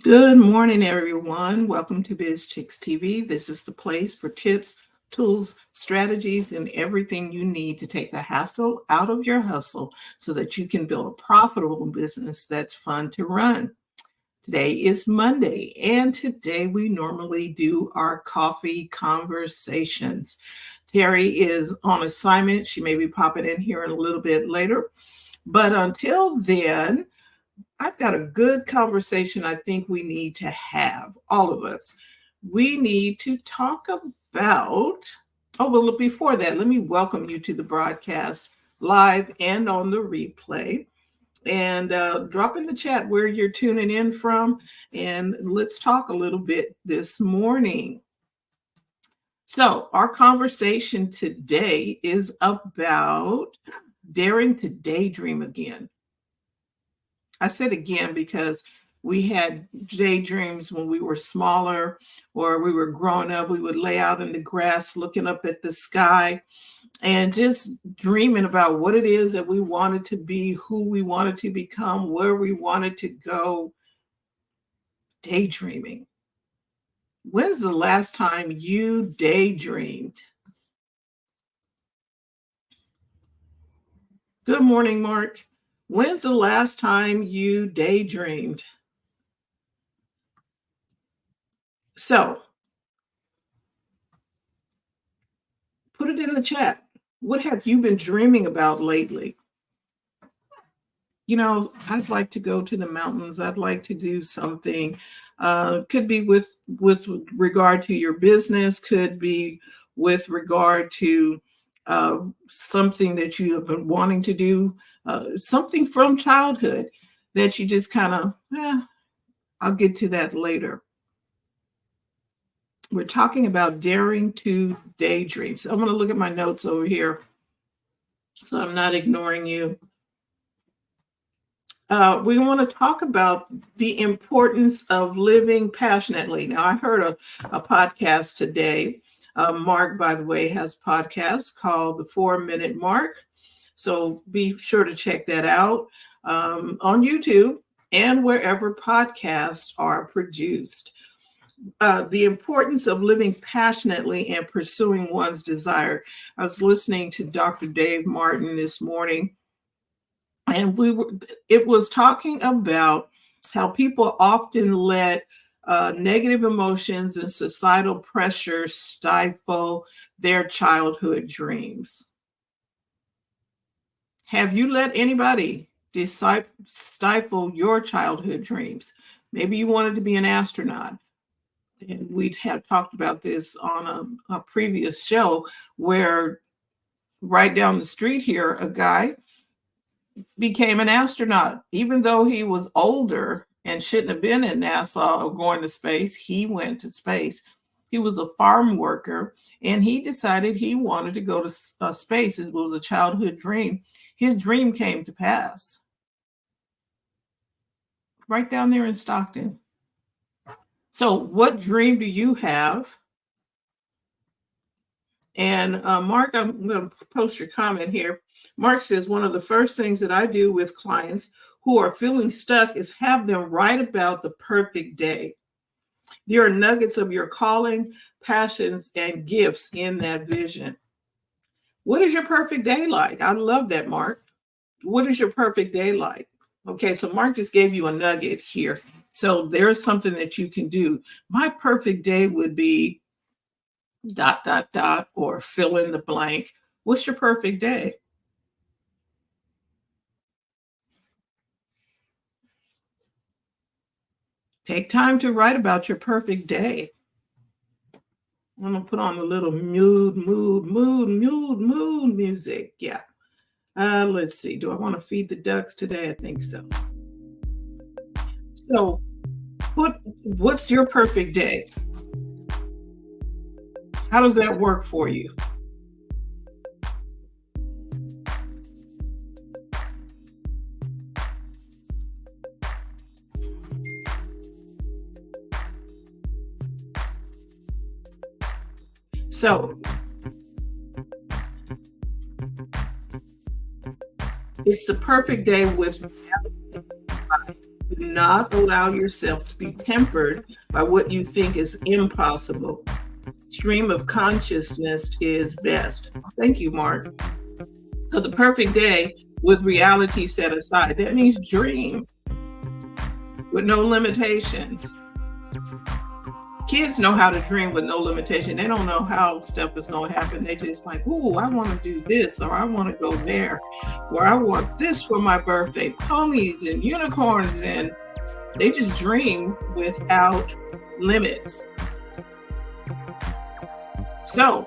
Good morning, everyone. Welcome to Biz Chicks TV. This is the place for tips, tools, strategies, and everything you need to take the hassle out of your hustle so that you can build a profitable business that's fun to run. Today is Monday, and today we normally do our coffee conversations. Terry is on assignment. She may be popping in here in a little bit later. But until then, I've got a good conversation I think we need to have, all of us. We need to talk about, well, before that, let me welcome you to the broadcast live and on the replay. And drop in the chat where you're tuning in from, and let's talk a little bit this morning. So, our conversation today is about daring to daydream again. I said again because we had daydreams when we were smaller or we were growing up. We would lay out in the grass looking up at the sky and just dreaming about what it is that we wanted to be, who we wanted to become, where we wanted to go. Daydreaming. When's the last time you daydreamed? Good morning, Mark. When's the last time you daydreamed? So, put it in the chat. What have you been dreaming about lately? I'd like to go to the mountains. I'd like to do something. Could be with regard to your business. Could be with regard to something that you have been wanting to do. Something from childhood that you just kind of, I'll get to that later. We're talking about daring to daydream. So I'm going to look at my notes over here so I'm not ignoring you. We want to talk about the importance of living passionately. Now, I heard a podcast today. Mark, by the way, has a podcast called The 4-Minute Mark. So be sure to check that out on YouTube and wherever podcasts are produced. The importance of living passionately and pursuing one's desire. I was listening to Dr. Dave Martin this morning, and it was talking about how people often let negative emotions and societal pressures stifle their childhood dreams. Have you let anybody stifle your childhood dreams? Maybe you wanted to be an astronaut. And we have talked about this on a previous show where right down the street here, a guy became an astronaut. Even though he was older and shouldn't have been in NASA or going to space, he went to space. He was a farm worker, and he decided he wanted to go to space. It was a childhood dream. His dream came to pass. Right down there in Stockton. So what dream do you have? And Mark, I'm going to post your comment here. Mark says, one of the first things that I do with clients who are feeling stuck is have them write about the perfect day. There are nuggets of your calling, passions, and gifts in that vision. What is your perfect day like? I love that, Mark. What is your perfect day like? Okay, so Mark just gave you a nugget here. So there's something that you can do. My perfect day would be ... or fill in the blank. What's your perfect day? Take time to write about your perfect day. I'm going to put on a little mood music. Yeah. Let's see. Do I want to feed the ducks today? I think so. So what's your perfect day? How does that work for you? So it's the perfect day with not allow yourself to be tempered by what you think is impossible. Stream of consciousness is best. Thank you, Mark. So the perfect day with reality set aside. That means dream with no limitations. Kids know how to dream with no limitation. They don't know how stuff is going to happen. They just like, ooh, I want to do this, or I want to go there, or I want this for my birthday, ponies and unicorns. And they just dream without limits. So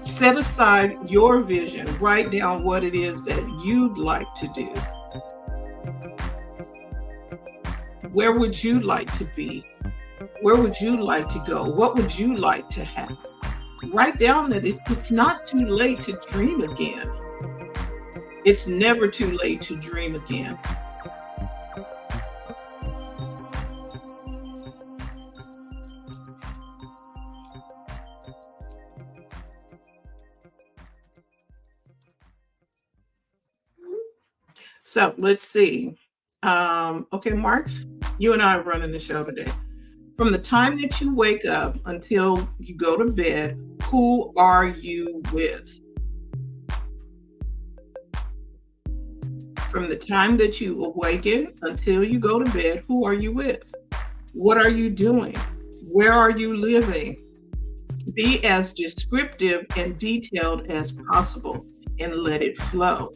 set aside your vision. Write down what it is that you'd like to do. Where would you like to be? Where would you like to go? What would you like to have? Write down that it's not too late to dream again. It's never too late to dream again. So let's see. Okay, Mark, you and I are running the show today. From the time that you wake up until you go to bed, who are you with? From the time that you awaken until you go to bed, who are you with? What are you doing? Where are you living? Be as descriptive and detailed as possible and let it flow.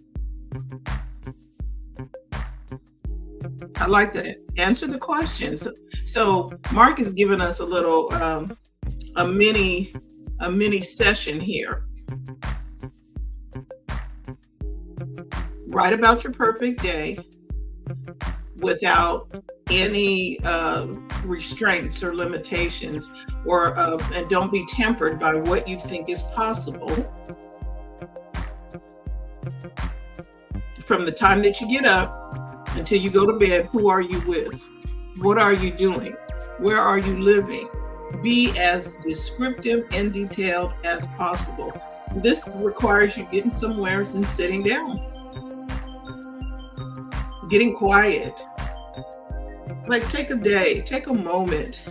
I like that. Answer the questions. So Mark has given us a little, a mini session here. Write about your perfect day without any restraints or limitations, or and don't be tempered by what you think is possible. From the time that you get up until you go to bed, who are you with? What are you doing? Where are you living? Be as descriptive and detailed as possible. This requires you getting somewhere and sitting down. Getting quiet. Like take a day, take a moment.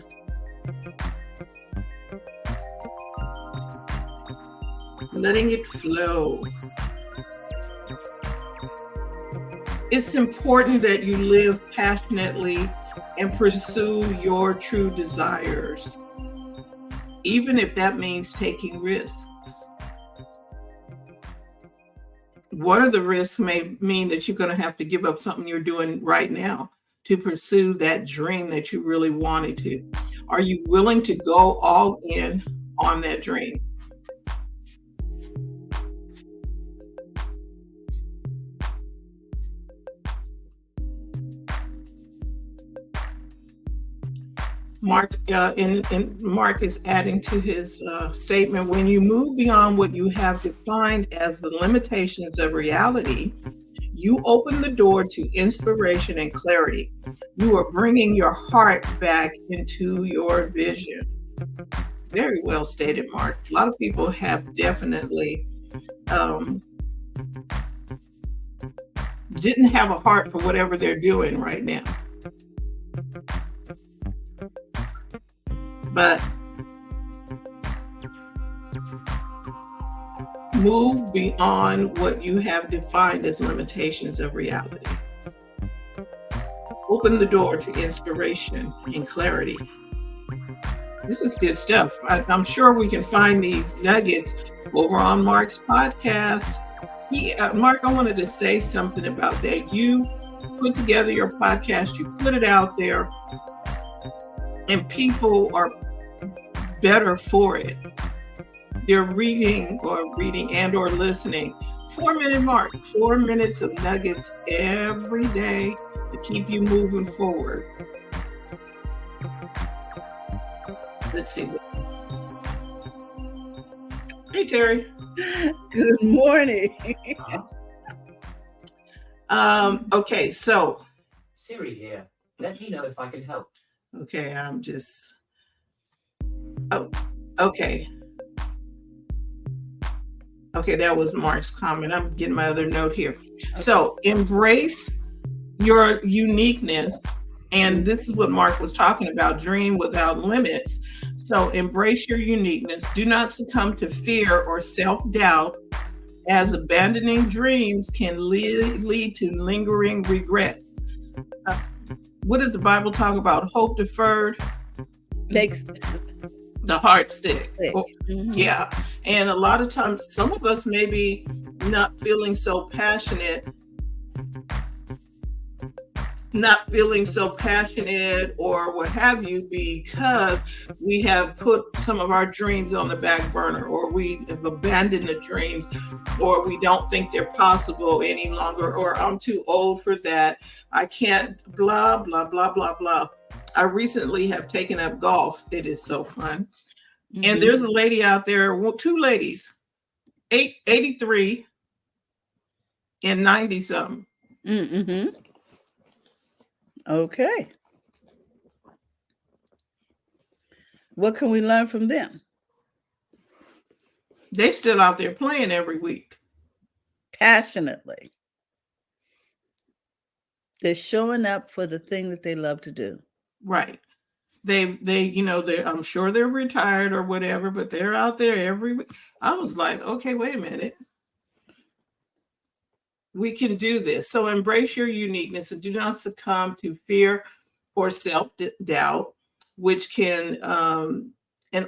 Letting it flow. It's important that you live passionately and pursue your true desires, even if that means taking risks. What are the risks may mean that you're going to have to give up something you're doing right now to pursue that dream that you really wanted to. Are you willing to go all in on that dream? Mark Mark is adding to his statement, when you move beyond what you have defined as the limitations of reality, you open the door to inspiration and clarity. You are bringing your heart back into your vision. Very well stated, Mark. A lot of people have definitely didn't have a heart for whatever they're doing right now. But move beyond what you have defined as limitations of reality. Open the door to inspiration and clarity. This is good stuff. I'm sure we can find these nuggets over on Mark's podcast. Mark, I wanted to say something about that. You put together your podcast, you put it out there, and people are better for it. They're reading and or listening. 4-minute mark, 4 minutes of nuggets every day to keep you moving forward. Let's see. Hey, Terry. Good morning. Okay, so. Siri here. Let me know if I can help. Okay, I'm just. Oh, okay. Okay, that was Mark's comment. I'm getting my other note here. Okay. So embrace your uniqueness. And this is what Mark was talking about, dream without limits. So embrace your uniqueness. Do not succumb to fear or self-doubt, as abandoning dreams can lead to lingering regrets. Uh, what does the Bible talk about? Hope deferred, Makes the heart sick. sick. Oh, yeah. And a lot of times, some of us may be not feeling so passionate, or what have you, because we have put some of our dreams on the back burner, or we have abandoned the dreams, or we don't think they're possible any longer, or I'm too old for that. I can't, blah, blah, blah, blah, blah. I recently have taken up golf. It is so fun. And there's a lady out there, well, two ladies, 83 and 90 something. Okay. What can we learn from them? They're still out there playing every week. Passionately. They're showing up for the thing that they love to do. Right. They I'm sure they're retired or whatever, but they're out there every week. I was like, okay, wait a minute. We can do this. So embrace your uniqueness and do not succumb to fear or self-doubt, which can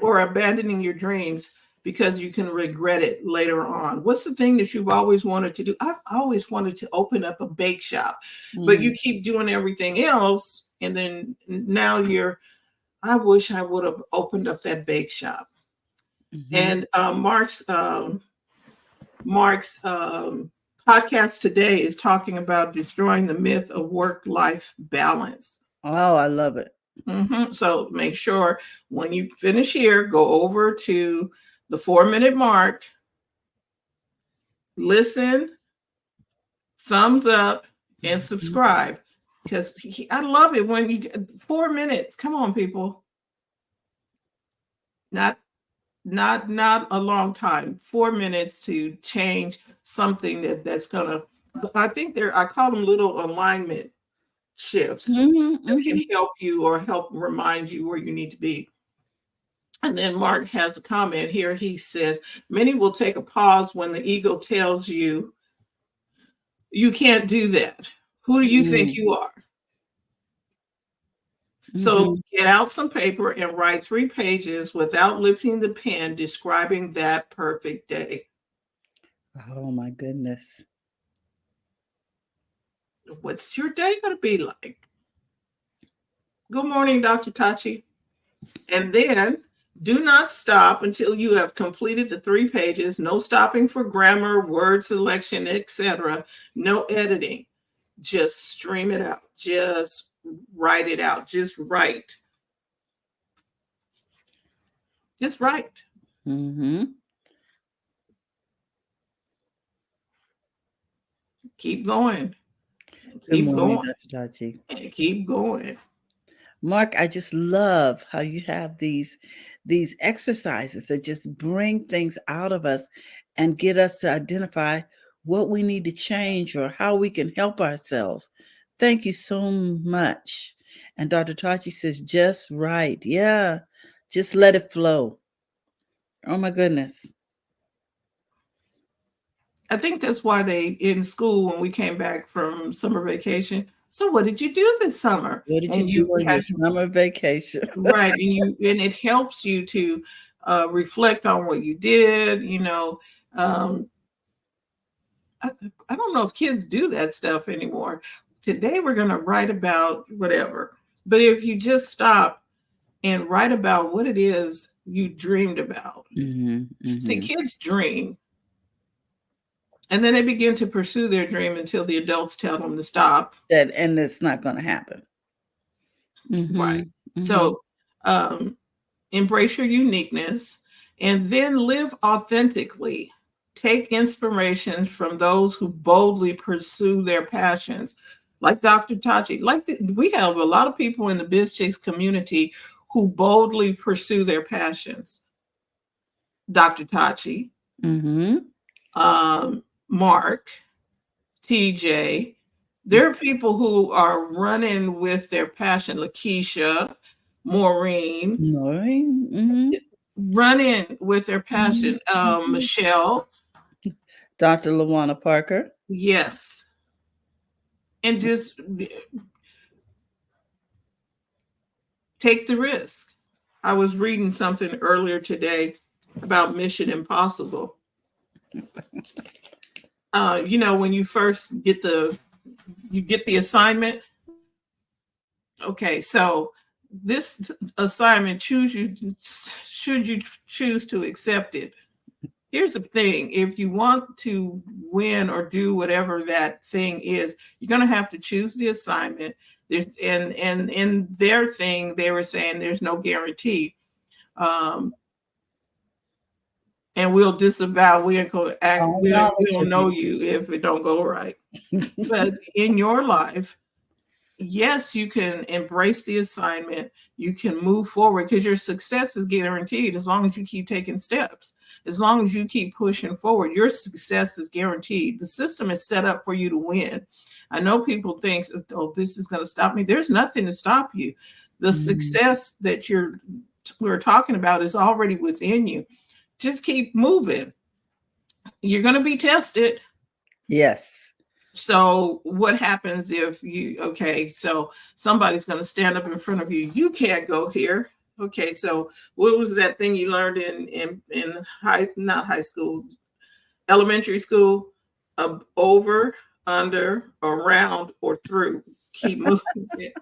or abandoning your dreams, because you can regret it later on. What's the thing that you've always wanted to do? I've always wanted to open up a bake shop, but you keep doing everything else, and then now I wish I would have opened up that bake shop. And Mark's podcast today is talking about destroying the myth of work-life balance. Oh, I love it. So make sure when you finish here, go over to the 4-minute mark, listen, thumbs up, and subscribe, because I love it when you get 4 minutes. Come on, people. Not a long time. 4 minutes to change something that's gonna. I think I call them little alignment shifts that can help you or help remind you where you need to be. And then Mark has a comment here. He says, many will take a pause when the ego tells you you can't do that. Who do you think you are? So get out some paper and write 3 pages without lifting the pen, describing that perfect day. Oh my goodness. What's your day going to be like? Good morning, Dr. Tachi. And then do not stop until you have completed the 3 pages. No stopping for grammar, word selection, etc. No editing. Just stream it out. Just write it out. Just write. Just write. Keep going. Good morning, Dr. Tachi. Keep going. Mark, I just love how you have these exercises that just bring things out of us and get us to identify what we need to change or how we can help ourselves. Thank you so much. And Dr. Tachi says, just right. Yeah, just let it flow. Oh my goodness. I think that's why they in school, when we came back from summer vacation, so what did you do this summer? What did you do on your summer vacation? Right. And it helps you to reflect on what you did. I don't know if kids do that stuff anymore. Today we're going to write about whatever. But if you just stop and write about what it is you dreamed about. See, kids dream. And then they begin to pursue their dream until the adults tell them to stop. And it's not going to happen. Right. So embrace your uniqueness and then live authentically. Take inspiration from those who boldly pursue their passions. Like Dr. Tachi. We have a lot of people in the Biz Chicks community who boldly pursue their passions. Dr. Tachi. Mark, TJ, There are people who are running with their passion. Lakeisha, Maureen, Maureen. running with their passion. Michelle, Dr. LaWanna Parker. yes. And just take the risk. I was reading something earlier today about Mission Impossible. When you first get the assignment. Okay, so this assignment, should you choose to accept it? Here's the thing: if you want to win or do whatever that thing is, you're going to have to choose the assignment. And in their thing, they were saying there's no guarantee. And we'll disavow. We ain't gonna act. All We knowledge don't of know you. you if it don't go right. But in your life, yes, you can embrace the assignment. You can move forward because your success is guaranteed as long as you keep taking steps. As long as you keep pushing forward, your success is guaranteed. The system is set up for you to win. I know people think, oh, this is going to stop me. There's nothing to stop you. The success that we're talking about is already within you. Just keep moving. You're going to be tested. Yes. So what happens if so somebody's going to stand up in front of you. You can't go here. Okay, so what was that thing you learned in not high school, elementary school? Over, under, around, or through. Keep moving.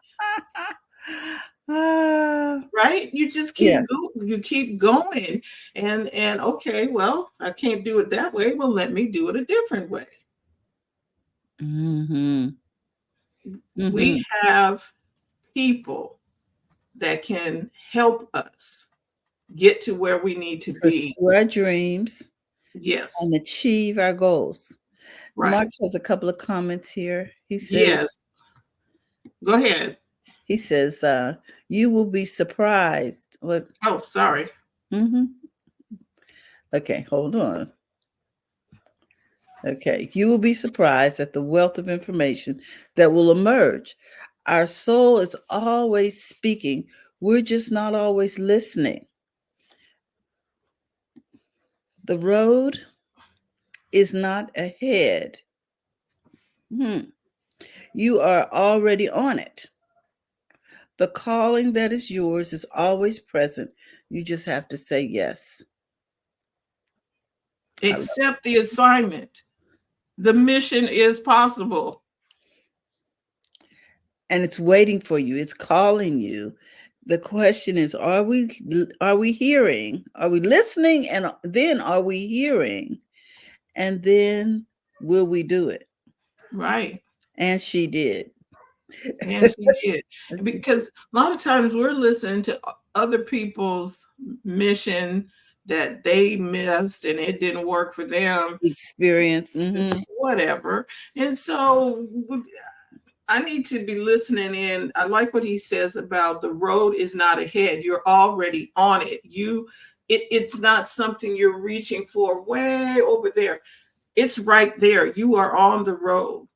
Right? You just keep Yes. going. You keep going. And okay, well, I can't do it that way. Well, let me do it a different way. We have people that can help us get to where we need to be. Pursue our dreams. Yes. And achieve our goals. Right. Mark has a couple of comments here. He says, yes. Go ahead. He says, you will be surprised. What? Oh, sorry. Okay, hold on. Okay, you will be surprised at the wealth of information that will emerge. Our soul is always speaking. We're just not always listening. The road is not ahead. You are already on it. The calling that is yours is always present. You just have to say yes. Accept the assignment. The mission is possible. And it's waiting for you. It's calling you. The question is, are we hearing? Are we listening? And then are we hearing? And then will we do it? Right. And she did. And she did. Because a lot of times we're listening to other people's mission that they missed and it didn't work for them. Experience. Whatever. And so I need to be listening in. I like what he says about the road is not ahead. You're already on it. It's not something you're reaching for way over there. It's right there. You are on the road.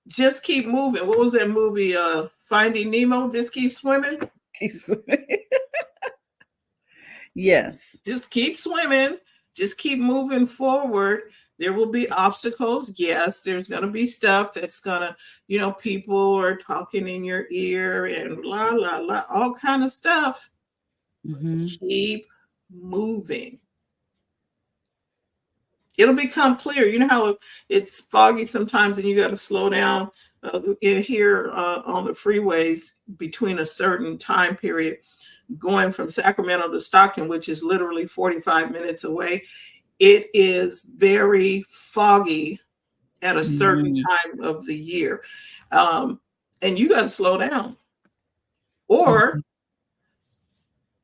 Just keep moving. What was that movie? Finding Nemo? Just keep swimming. Yes. Just keep swimming. Just keep moving forward. There will be obstacles. Yes, there's going to be stuff that's going to, people are talking in your ear and la, la, la, all kind of stuff. Keep moving. It'll become clear. You know how it's foggy sometimes and you got to slow down in here on the freeways between a certain time period, going from Sacramento to Stockton, which is literally 45 minutes away. It is very foggy at a certain time of the year. And you got to slow down. Or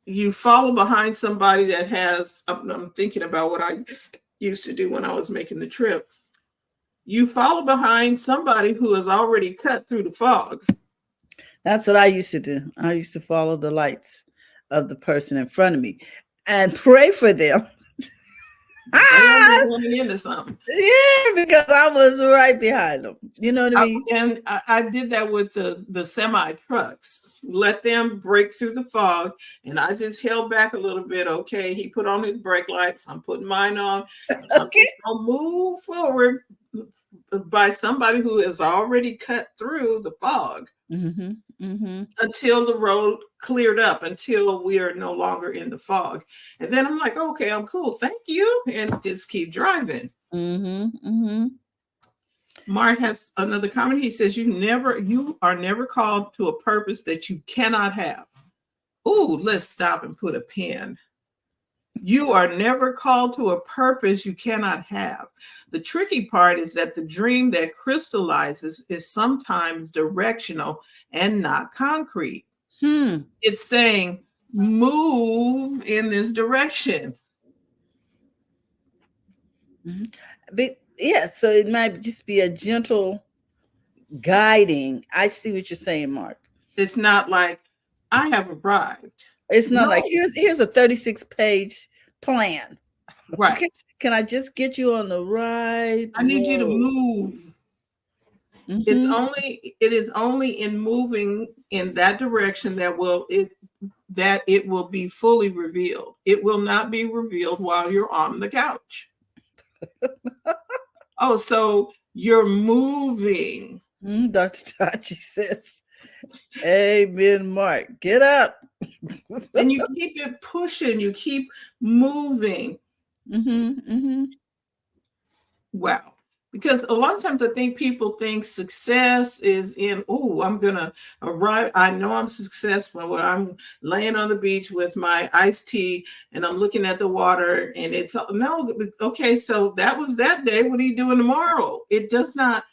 you follow behind somebody that has, I'm thinking about what I used to do when I was making the trip. You follow behind somebody who has already cut through the fog. That's what I used to do. I used to follow the lights of the person in front of me and pray for them. But damn, they're running into something. Yeah, because I was right behind them. You know what I mean? I did that with the semi trucks. Let them break through the fog, and I just held back a little bit. Okay, he put on his brake lights. I'm putting mine on, and I'm Okay. just gonna move forward by somebody who has already cut through the fog Mm-hmm. Mm-hmm. until the road cleared up, until we are no longer in the fog. And then I'm like, okay, I'm cool. Thank you. And just keep driving. Mm-hmm. Mm-hmm. Mark has another comment. He says, you are never called to a purpose that you cannot have. Ooh, let's stop and put a pin. You are never called to a purpose you cannot have. The tricky part is that the dream that crystallizes is sometimes directional and not concrete. Hmm. It's saying, move in this direction. Mm-hmm. But yeah, so it might just be a gentle guiding. I see what you're saying, Mark. It's not like, I have arrived. It's not like No, here's a 36-page plan. right. Okay. Can I just get you on the right I need you to road? move. Mm-hmm. It is only in moving in that direction that it will be fully revealed. It will not be revealed while you're on the couch. Oh, so you're moving. Dr. Tachi says, Amen, Mark. Get up. And you keep it pushing, you keep moving. Mm-hmm. Mm-hmm. Wow. Because a lot of times I think people think success is in, oh, I'm going to arrive. I know I'm successful when I'm laying on the beach with my iced tea and I'm looking at the water and it's no, okay, so that was that day. What are you doing tomorrow? It does not.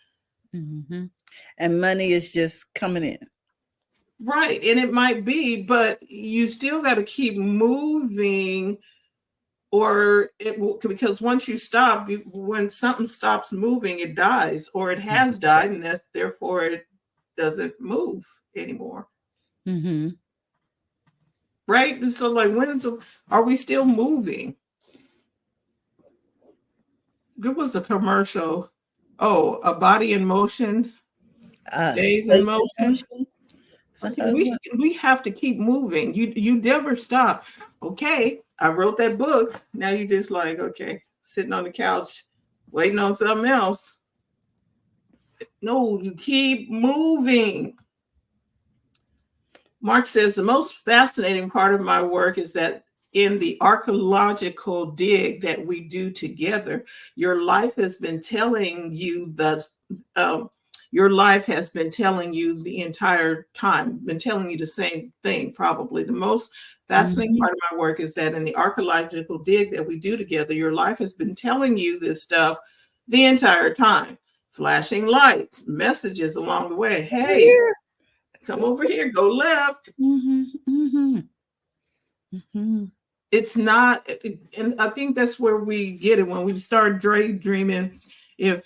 Mm-hmm. And money is just coming in. Right. And it might be, but you still got to keep moving, or it will, because once you stop, when something stops moving, it dies, or it has died, and that therefore it doesn't move anymore. Mm-hmm. Right. So like, are we still moving? There was a commercial. Oh, a body in motion stays in Space motion. motion. So, Okay, we have to keep moving. You never stop. Okay, I wrote that book. Now you just like, okay, sitting on the couch, waiting on something else. No, you keep moving. Mark says the most fascinating part of my work is that in the archaeological dig that we do together, your life has been telling you your life has been telling you the entire time, been telling you the same thing, probably. The most fascinating mm-hmm. part of my work is that in the archaeological dig that we do together, your life has been telling you this stuff the entire time. Flashing lights, messages along the way. Hey, Yeah. come over here, go left. Mm-hmm. Mm-hmm. Mm-hmm. It's not, and I think that's where we get it when we start daydreaming. If,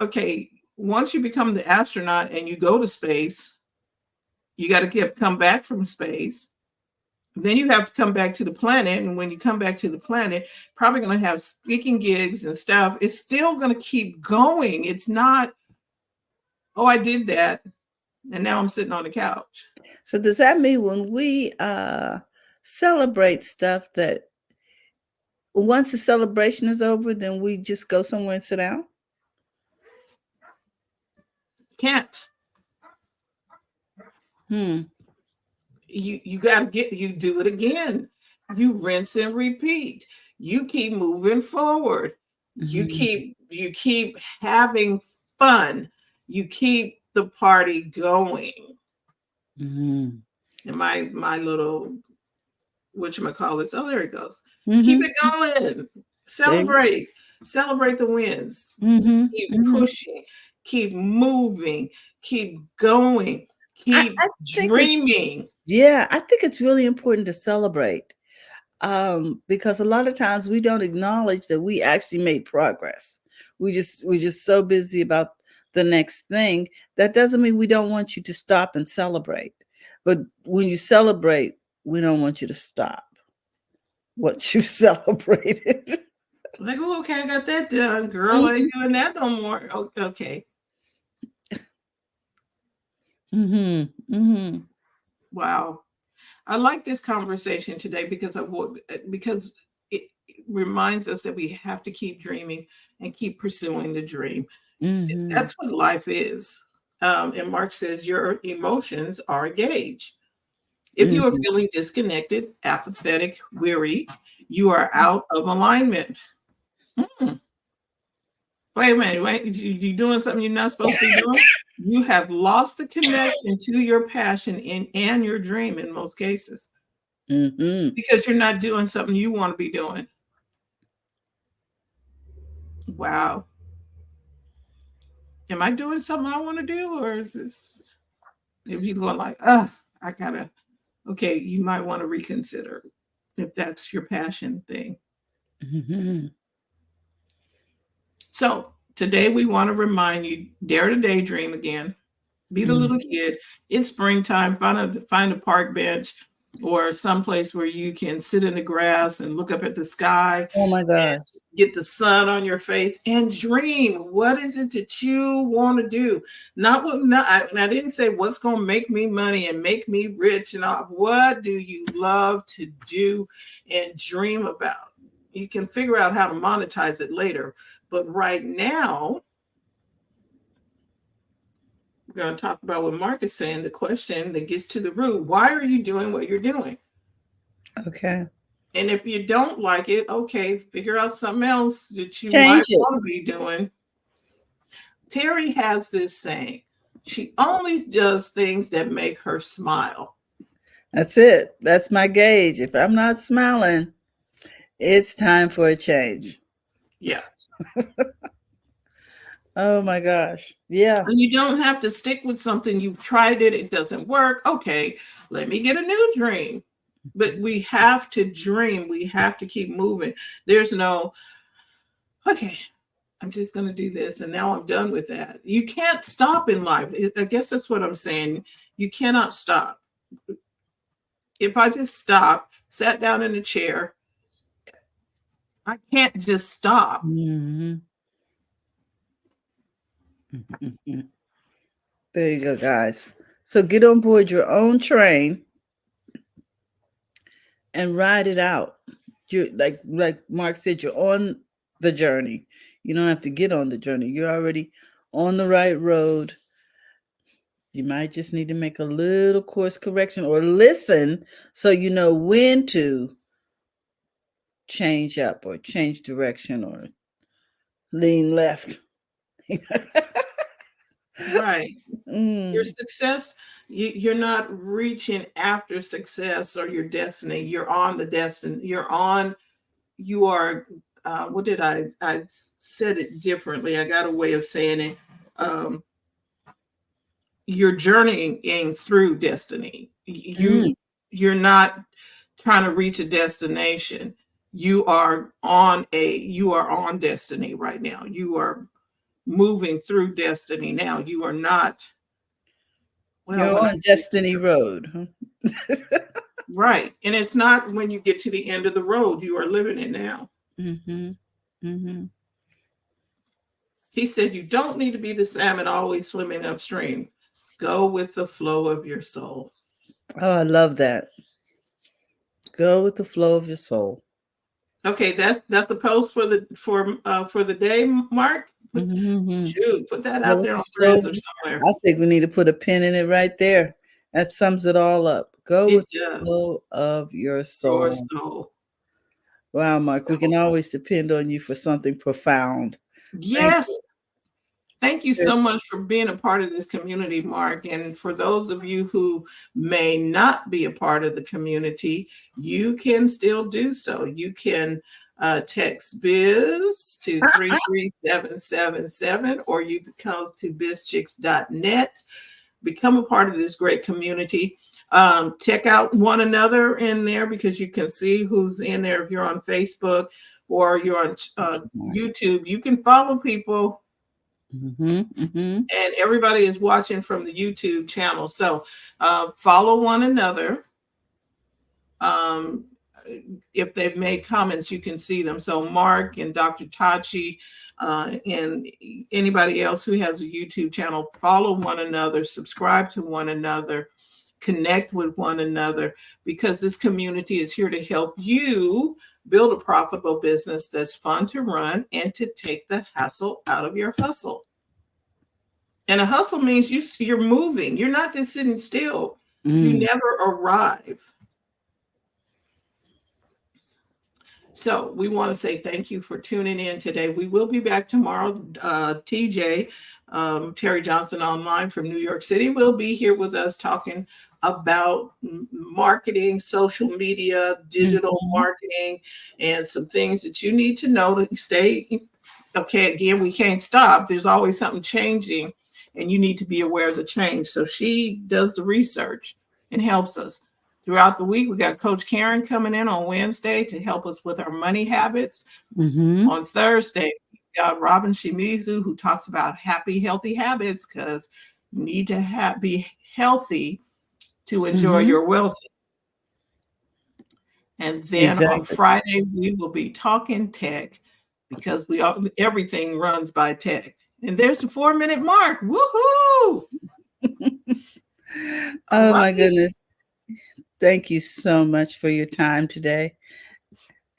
okay, once you become the astronaut and you go to space, you got to come back from space. Then you have to come back to the planet. And when you come back to the planet, probably going to have speaking gigs and stuff. It's still going to keep going. It's not, oh, I did that, and now I'm sitting on the couch. So does that mean when we celebrate stuff that once the celebration is over, then we just go somewhere and sit down? Can't. Hmm. You got to you do it again. You rinse and repeat. You keep moving forward. Mm-hmm. You keep having fun. You keep the party going. Mm-hmm. And my little whatchamacallits, oh, there it goes. Keep Mm-hmm. it going. Celebrate. Celebrate the wins. Mm-hmm. Keep Mm-hmm. pushing. Keep moving. Keep going. Keep I think dreaming. I think it's really important to celebrate because a lot of times we don't acknowledge that we actually made progress. We're just so busy about the next thing. That doesn't mean we don't want you to stop and celebrate. But when you celebrate, we don't want you to stop what you've celebrated. Like, oh, okay, I got that done. Girl, I ain't doing that no more. Okay. Wow. I like this conversation today because because it reminds us that we have to keep dreaming and keep pursuing the dream. That's what life is. And Mark says your emotions are a gauge. If you are feeling disconnected, apathetic, weary, you are out of alignment. Hmm. Wait a minute, wait, you doing something you're not supposed to be doing? You have lost the connection to your passion and your dream in most cases because you're not doing something you want to be doing. Wow. Am I doing something I want to do? Or is this, if you going like, I gotta, okay, you might want to reconsider if that's your passion thing. So today we want to remind you, dare to daydream again. Be the little kid. It's springtime. Find a park bench or someplace where you can sit in the grass and look up at the sky. Oh my gosh. Get the sun on your face and dream. What is it that you want to do? Not what. I didn't say what's going to make me money and make me rich and all. What do you love to do and dream about? You can figure out how to monetize it later, but right now we're going to talk about what Mark is saying. The question that gets to the root: why are you doing what you're doing? Okay. And if you don't like it, okay, figure out something else that you Change might it. want to be doing. Terry has this saying: she only does things that make her smile. That's it. That's my gauge. If I'm not smiling, it's time for a change. Yeah. Oh my gosh. Yeah. And you don't have to stick with something. You've tried it, it doesn't work. Okay, let me get a new dream. But we have to dream. We have to keep moving. There's no, okay, I'm just going to do this and now I'm done with that. You can't stop in life. I guess that's what I'm saying. You cannot stop. If I just stop, sat down in a chair, I can't just stop. There you go, guys. So get on board your own train and ride it out. You like Mark said, you're on the journey. You don't have to get on the journey. You're already on the right road. You might just need to make a little course correction or listen so you know when to change up or change direction or lean left. Right. Your success, you're not reaching after success or your destiny. You're on the destiny. You are, what did I said it differently. I got a way of saying it. You're journeying through destiny. You're not trying to reach a destination. You are on destiny right now. You are moving through destiny now. You are not, You're on destiny road. Right. And it's not when you get to the end of the road, you are living it now. He said, you don't need to be the salmon always swimming upstream. Go with the flow of your soul. Oh, I love that. Go with the flow of your soul. Okay, that's the post for the day, Mark. Shoot, put that out there on Threads or somewhere. I think we need to put a pin in it right there. That sums it all up. Go with the flow of your soul. Your soul. Wow, Mark, we can always depend on you for something profound. Yes. Thank you so much for being a part of this community, Mark. And for those of you who may not be a part of the community, you can still do so. You can text Biz to 33777, or you can come to bizchicks.net. Become a part of this great community. Check out one another in there because you can see who's in there. If you're on Facebook or you're on YouTube, you can follow people. And everybody is watching from the YouTube channel. So follow one another. if they've made comments, you can see them. So Mark and Dr. Tachi and anybody else who has a YouTube channel, follow one another, subscribe to one another, connect with one another, because this community is here to help you build a profitable business that's fun to run and to take the hassle out of your hustle. And a hustle means you're moving. You're not just sitting still. You never arrive. So we want to say thank you for tuning in today. We will be back tomorrow. TJ, Terry Johnson Online from New York City, will be here with us talking about marketing, social media, digital marketing, and some things that you need to know to stay. Okay, again, we can't stop. There's always something changing, and you need to be aware of the change. So she does the research and helps us. Throughout the week, we got Coach Karen coming in on Wednesday to help us with our money habits. On Thursday, we got Robin Shimizu, who talks about happy, healthy habits, because you need to be healthy to enjoy your wealth. And then on Friday, we will be talking tech, because everything runs by tech. And there's the 4-minute mark. Woohoo! Oh, my goodness. Thank you so much for your time today.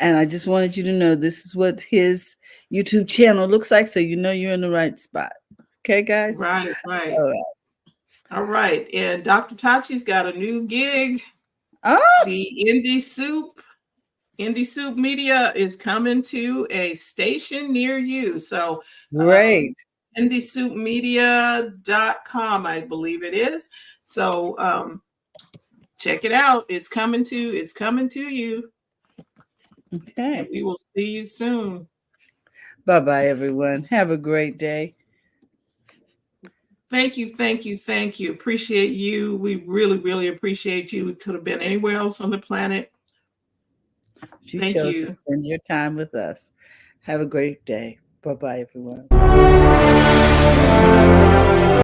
And I just wanted you to know this is what his YouTube channel looks like, so you know you're in the right spot. Okay, guys? Right. All right. And Dr. Tachi's got a new gig. The Indie Soup Media is coming to a station near you. So great. indiesoupmedia.com, I believe it is. So check it out. It's coming to you. Okay. And we will see you soon. Bye-bye, everyone. Have a great day. Thank you. Appreciate you. We really, really appreciate you. We could have been anywhere else on the planet. You Thank chose you. to spend your time with us. Have a great day. Bye-bye, everyone.